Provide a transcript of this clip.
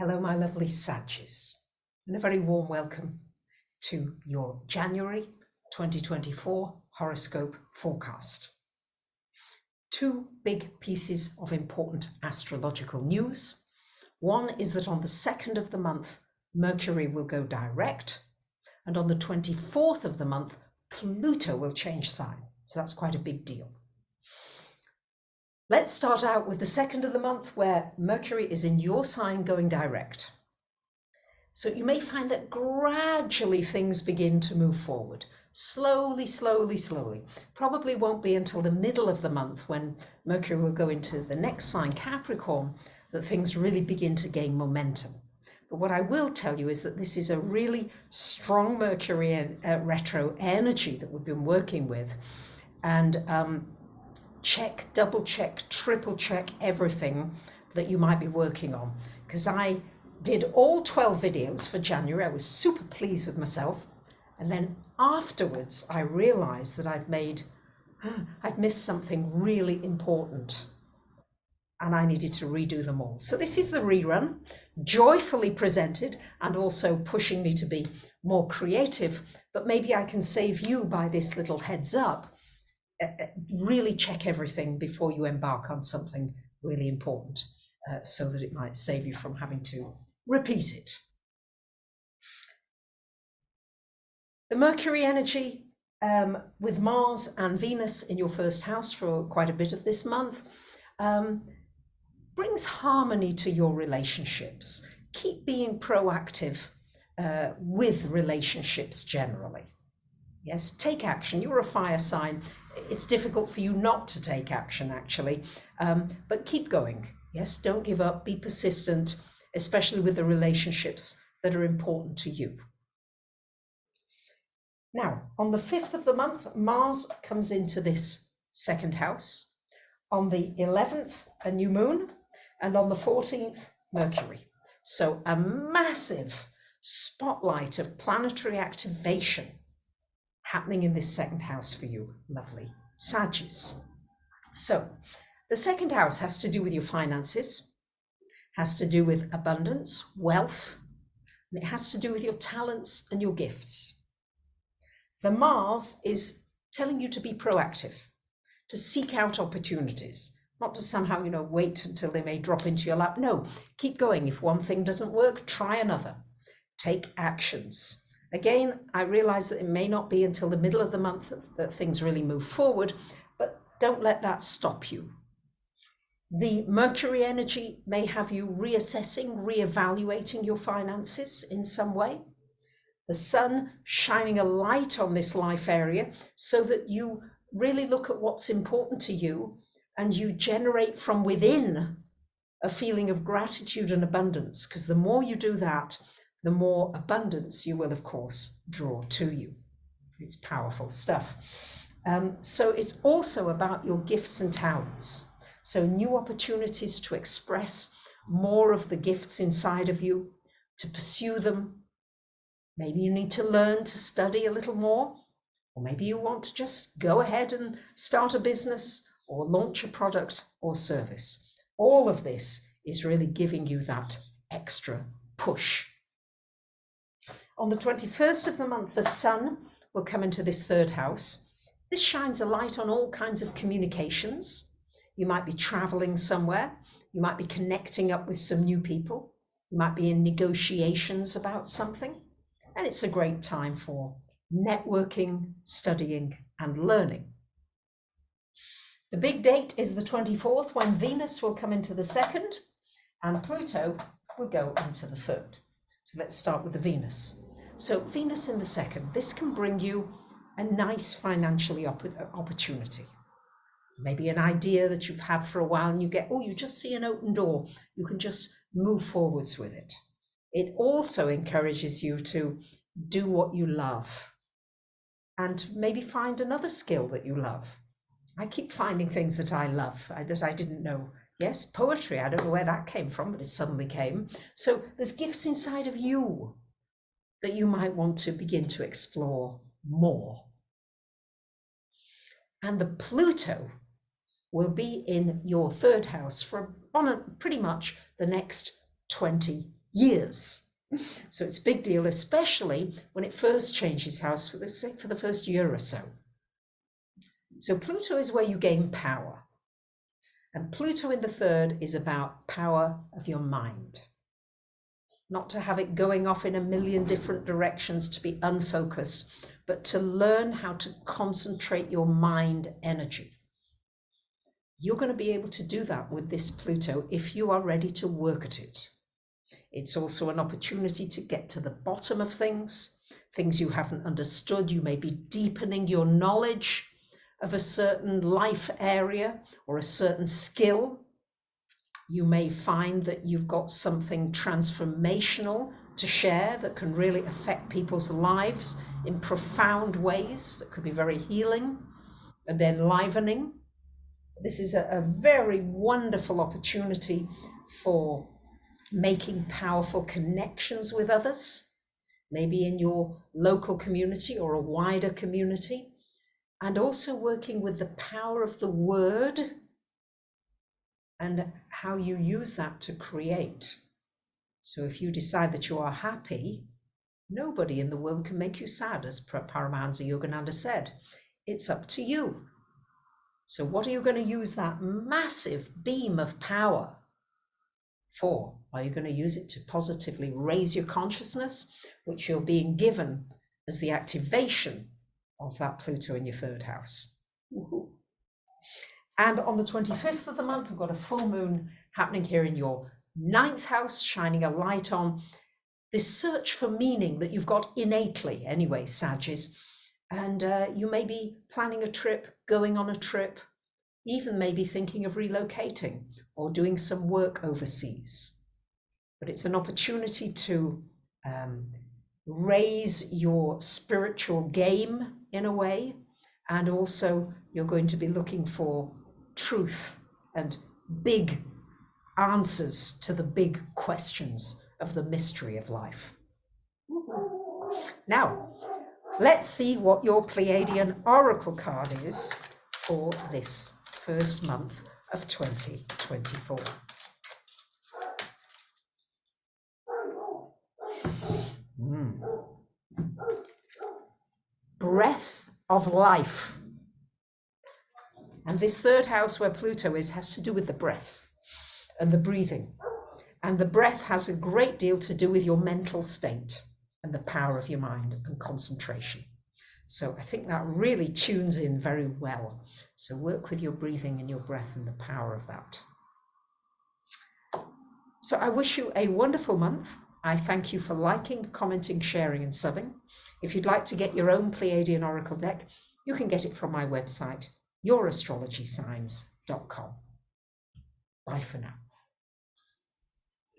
Hello, my lovely Saggies, and a very warm welcome to your January 2024 horoscope forecast. Two big pieces of important astrological news. One is that on the 2nd of the month, Mercury will go direct, and on the 24th of the month, Pluto will change sign. So that's quite a big deal. Let's start out with the 2nd of the month, where Mercury is in your sign going direct. So you may find that gradually things begin to move forward. Slowly. Probably won't be until the middle of the month, when Mercury will go into the next sign, Capricorn, that things really begin to gain momentum. But what I will tell you is that this is a really strong Mercury retro energy that we've been working with. And check, double check, triple check everything that you might be working on. Because I did all 12 videos for January. I was super pleased with myself. And then afterwards, I realized that I'd missed something really important. And I needed to redo them all. So this is the rerun, joyfully presented and also pushing me to be more creative. But maybe I can save you by this little heads up. Really check everything before you embark on something really important, so that it might save you from having to repeat it. The Mercury energy with Mars and Venus in your first house for quite a bit of this month brings harmony to your relationships. Keep being proactive with relationships generally. Yes, take action. You're a fire sign. It's difficult for you not to take action, actually, but keep going. Yes, don't give up. Be persistent, especially with the relationships that are important to you. Now, on the 5th of the month, Mars comes into this second house. On the 11th, a new moon, and on the 14th, Mercury. So a massive spotlight of planetary activation happening in this second house for you, lovely Saggies. So the second house has to do with your finances, has to do with abundance, wealth, and it has to do with your talents and your gifts. The Mars is telling you to be proactive, to seek out opportunities, not to somehow, wait until they may drop into your lap. No, keep going. If one thing doesn't work, try another. Take actions. Again, I realize that it may not be until the middle of the month that things really move forward, but don't let that stop you. The Mercury energy may have you reassessing, reevaluating your finances in some way. The sun shining a light on this life area so that you really look at what's important to you and you generate from within a feeling of gratitude and abundance, because the more you do that, the more abundance you will, of course, draw to you. It's powerful stuff. So it's also about your gifts and talents. So new opportunities to express more of the gifts inside of you, to pursue them. Maybe you need to learn to study a little more, or maybe you want to just go ahead and start a business or launch a product or service. All of this is really giving you that extra push. On the 21st of the month, the sun will come into this third house. This shines a light on all kinds of communications. You might be traveling somewhere. You might be connecting up with some new people. You might be in negotiations about something. And it's a great time for networking, studying, and learning. The big date is the 24th, when Venus will come into the second and Pluto will go into the third. So let's start with the Venus. So Venus in the second, this can bring you a nice financial opportunity. Maybe an idea that you've had for a while and you just see an open door. You can just move forwards with it. It also encourages you to do what you love and maybe find another skill that you love. I keep finding things that I love that I didn't know. Yes, poetry, I don't know where that came from, but it suddenly came. So there's gifts inside of you that you might want to begin to explore more. And the Pluto will be in your third house for pretty much the next 20 years. So it's a big deal, especially when it first changes house for the first year or so. So Pluto is where you gain power. And Pluto in the third is about power of your mind. Not to have it going off in a million different directions, to be unfocused, but to learn how to concentrate your mind energy. You're going to be able to do that with this Pluto if you are ready to work at it. It's also an opportunity to get to the bottom of things you haven't understood. You may be deepening your knowledge of a certain life area or a certain skill. You may find that you've got something transformational to share that can really affect people's lives in profound ways that could be very healing and enlivening. This is a very wonderful opportunity for making powerful connections with others, maybe in your local community or a wider community, and also working with the power of the word and how you use that to create. So if you decide that you are happy, nobody in the world can make you sad, as Paramahansa Yogananda said. It's up to you. So what are you going to use that massive beam of power for? Are you going to use it to positively raise your consciousness, which you're being given as the activation of that Pluto in your third house? Woohoo. And on the 25th of the month, we've got a full moon happening here in your 9th house, shining a light on this search for meaning that you've got innately anyway, Saggies. And you may be planning a trip, going on a trip, even maybe thinking of relocating or doing some work overseas. But it's an opportunity to raise your spiritual game in a way. And also you're going to be looking for truth and big answers to the big questions of the mystery of life. Now, let's see what your Pleiadian oracle card is for this first month of 2024. Breath of life. And this third house where Pluto is has to do with the breath and the breathing. And the breath has a great deal to do with your mental state and the power of your mind and concentration. So I think that really tunes in very well. So work with your breathing and your breath and the power of that. So I wish you a wonderful month. I thank you for liking, commenting, sharing, and subbing. If you'd like to get your own Pleiadian oracle deck, you can get it from my website, yourastrologysigns.com. Bye for now.